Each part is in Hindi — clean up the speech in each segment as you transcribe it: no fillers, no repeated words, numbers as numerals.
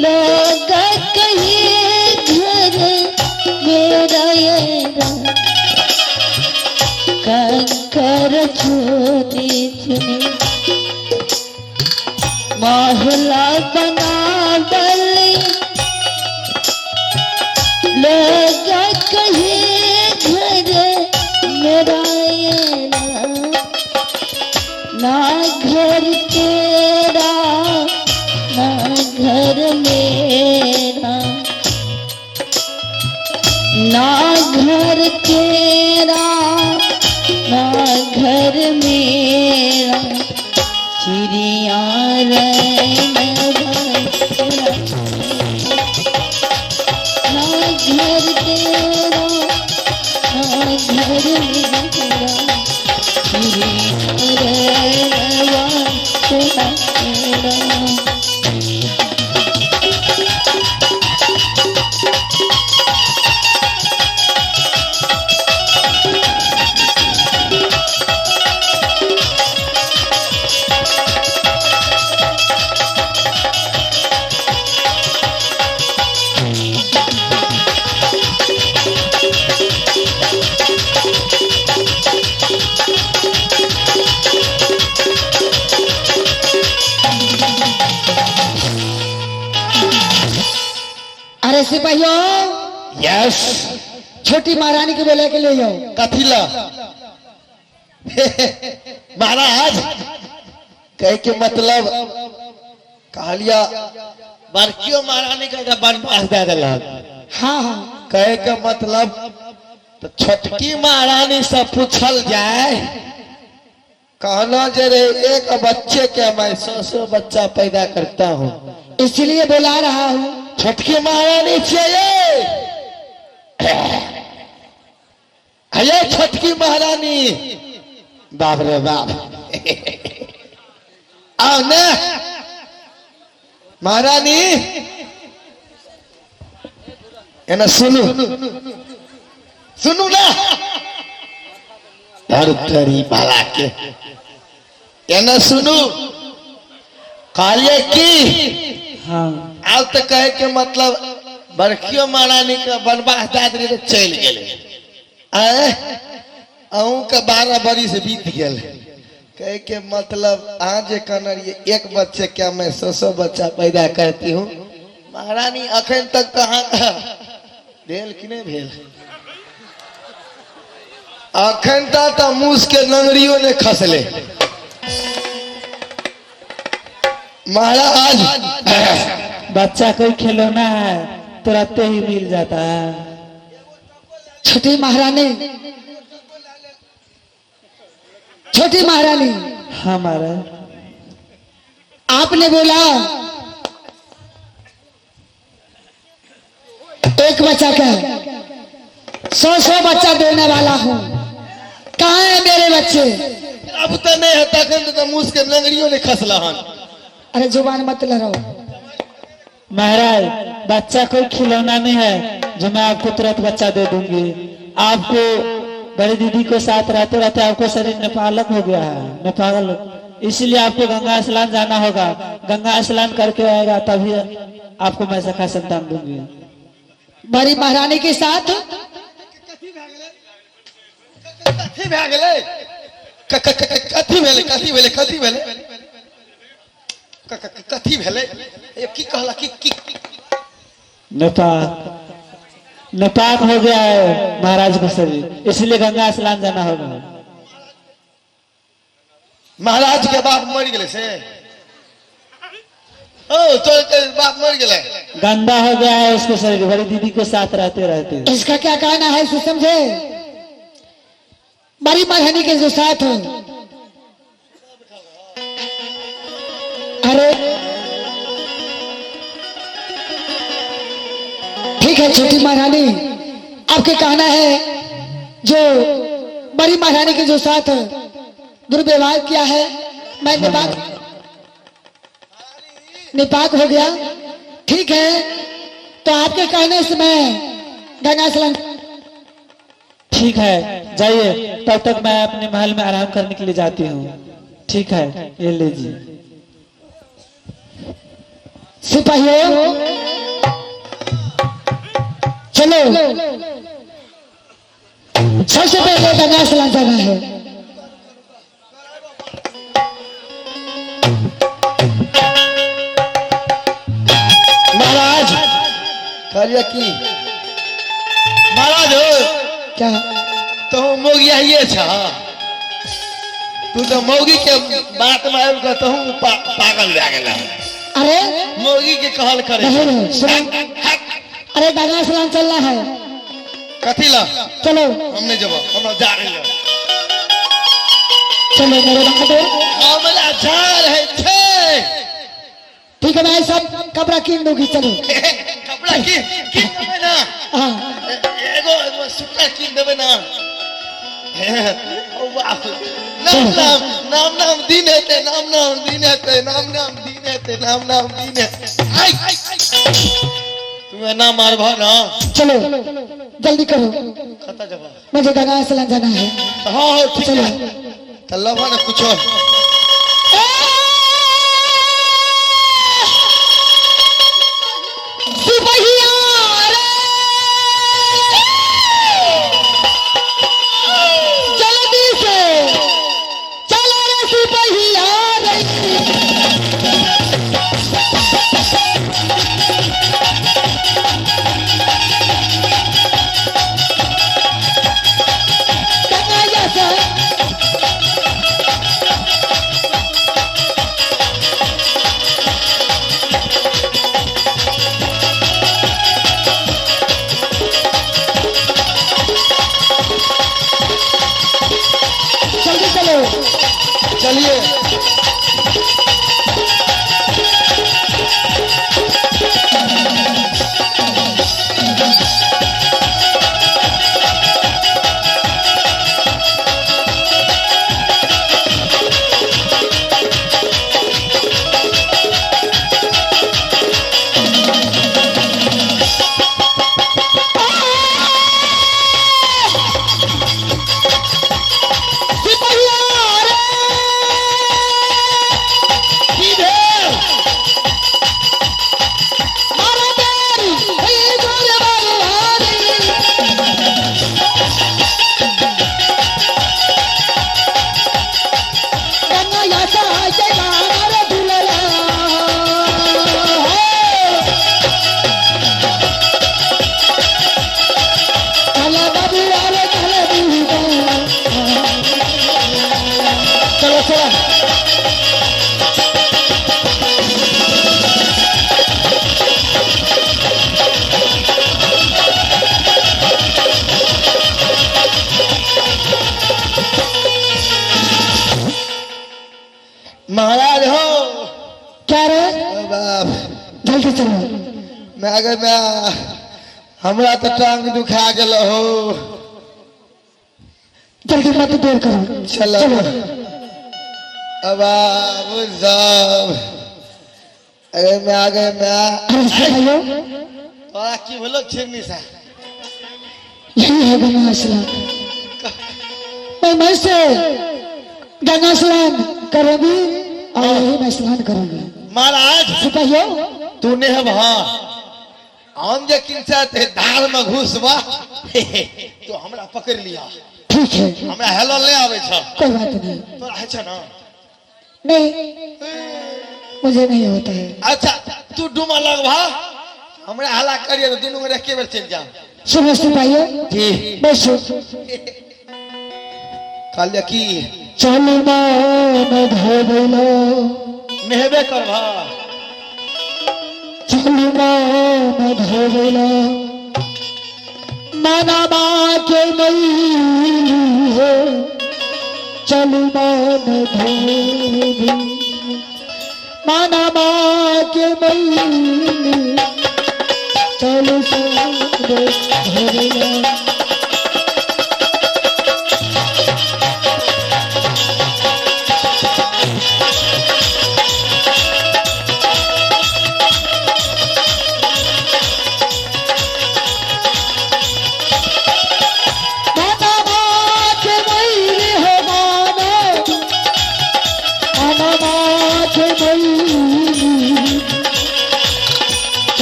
लोग कहे घर मेरा ये कंकर चुनी चुनी मोहल्ला बना बली लोग कहे घर मेरा ये ना घर तेरा ना घर मेरा ना घर तेरा ना घर मेरा चिड़िया रैन बसेरा ना घर तेरा ना घर मेरा चिड़िया रैन बसेरा। अरे सिपाहियों, यस छोटी महारानी को बोले के ले जाओ। कथिला महाराज कह के मतलब कहलिया बड़कियों महारानी का बनवास दे दिला। हाँ हाँ कहे के मतलब तो छोटकी महारानी से पूछल जाए कहना जरे एक बच्चे के मैं 100 बच्चा पैदा करता हूँ, इसलिए बुला रहा हूँ। छोटकी महारानी चाहिए। अरे छोटकी महारानी बाप रे बाप आओ न महारानी एना सुनो सुनो ना हर तरी बाला के एना सुनो कालिया की हाँ आज तक कहे के मतलब बड़कियों महारानी का बनवास दादरी तो चल गए अहू का 12 बरिस बीत गए कहे के मतलब आज कनर ये एक बच्चे क्या मैं 100 बच्चा पैदा करती हूँ। महारानी अखन तक कहाँ भेल कि नहीं भेल अखन तक मूस के लंगड़ियों ने खसले। महाराज बच्चा कोई खिलौना है तुरंत ही मिल जाता है। छोटी महारानी, छोटी महारानी हमारा आपने बोला एक बच्चा का 100 बच्चा देने वाला हूँ। कहाँ है मेरे बच्चे? अब तो नहीं है तक तो मूस के लंगड़ियों ने खसला हन। अरे जुबान मत लड़ाओ। महाराज बच्चा कोई खिलौना नहीं है जो मैं आपको तुरंत बच्चा दे दूंगी। आपको बड़ी दीदी को साथ रहते रहते आपको शरीर नेपालक हो गया है, नेपाल, इसलिए आपको गंगा स्नान जाना होगा। गंगा स्नान करके आएगा तभी आपको मैं सखा संतान दूंगी। बड़ी महारानी के साथ कथी भेले की कहला की नेपाल हो गया है महाराज का शरीर, इसलिए गंगा स्नान जाना होगा। महाराज के बाप मर गए से बाप मर गए, गंदा हो गया है उसको शरीर, बड़ी दीदी के साथ रहते रहते। इसका क्या कहना है सो समझे? बड़ी महारानी के जो साथ हो, अरे ठीक है छोटी महारानी, आपके कहना है जो बड़ी महारानी के जो साथ दुर्व्यवहार किया है, मैं निपाक हो गया। ठीक है, तो आपके कहने से मैं गंगा स्नान। ठीक है जाइए, तब तक मैं अपने महल में आराम करने के लिए जाती हूँ। ठीक है, ये लीजिए। सिपाहियों चलो, सबसे पहले गंगा स्नान करना है। महाराज कहलिए कि महाराज हो क्या तो मोगिया ये छा तू तो मौगी के बात में आयल का तो पागल रह गेला। अरे मौगी के कहल करे नहीं नहीं सुनो, अरे गंगा स्नान चलना है, कथी ला चलो हमने जब हम जा रहे हैं चलो मेरे बहादुर। हमरा जा रहे थे। ठीक है भाई सब कपड़ा कीन दूंगी, चलो। कपड़ा की देवे ना, हाँ एगो सूटर की देवे ना। ओ बाप नाम नाम नाम नाम दिन है, नाम नाम दिन है, नाम नाम दिन है, नाम नाम दिन है। आई तुम्हें ना मारबा ना, चलो जल्दी करो, खता जब मुझे गंगा स्नान जाना है। हाँ ठीक चलो है तल्ला ना कुछ और सिपाहिया जल्दी से चलो रे सिपाहिया जल्दी चलो। चलिए महाराज हो क्या रे, ओ बाप जल्दी चलो। मैं अगर मैं हमरा तो टांग दुखा गेल हो। जल्दी मत देर करो, चलो अब साहब अगर मैं आगे मैं अरे सिपाहियों तोरा की बोलो छिरनी सा यही है गंगा स्नान। मैं से गंगा स्नान करूंगी और यही मैं स्नान करूंगी। महाराज सिपाहियों तूने हम हाँ हम जे किनसा थे धार में घुसबा तो हमरा पकड़ लिया। ठीक है हमरा हेलो ले आवे छ कोई बात नहीं, तोरा है छ ना। नहीं मुझे नहीं होता है। अच्छा तू डुमा लगभा हमरा हला करिए तो दोनों में एके बेर चल जा। सुनो सिपाहियों जी बैठो। कहलिए की चल मान धोबलो नेहबे करभा चल मान धोबलो मनमा के नहीं हो चल मान धोबलो मनमा के नहीं चल धोबलो।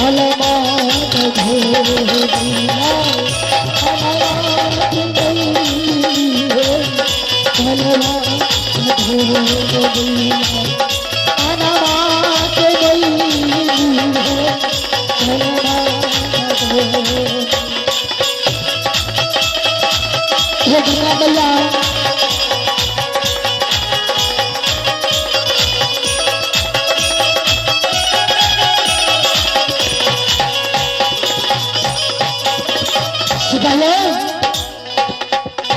भलमान धोबिया अनाथ गई है भलमान धोबिया अनाथ गई है भलमान धोबिया ये गंगा मैया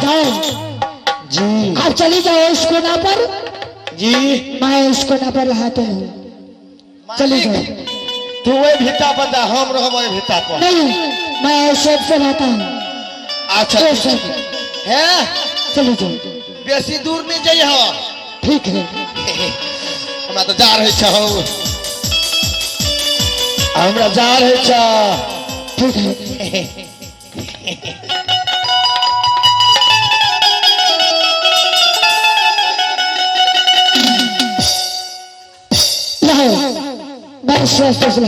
जाओ जी आप चली जाओ इस कोना पर जी। मैं इस कोना पर रहते हूँ चली जाओ। तू वही भित्ता पर जा, हम रहब वही भित्ता पर। नहीं मैं ऐसे से रहता हूँ अच्छा ऐसे है, चली जाओ। बेसी दूर नहीं जाइए। ठीक है हमरा तो जा रहे छौ, हमरा जा रहे छौ। ठीक है मैं इस रास्ते से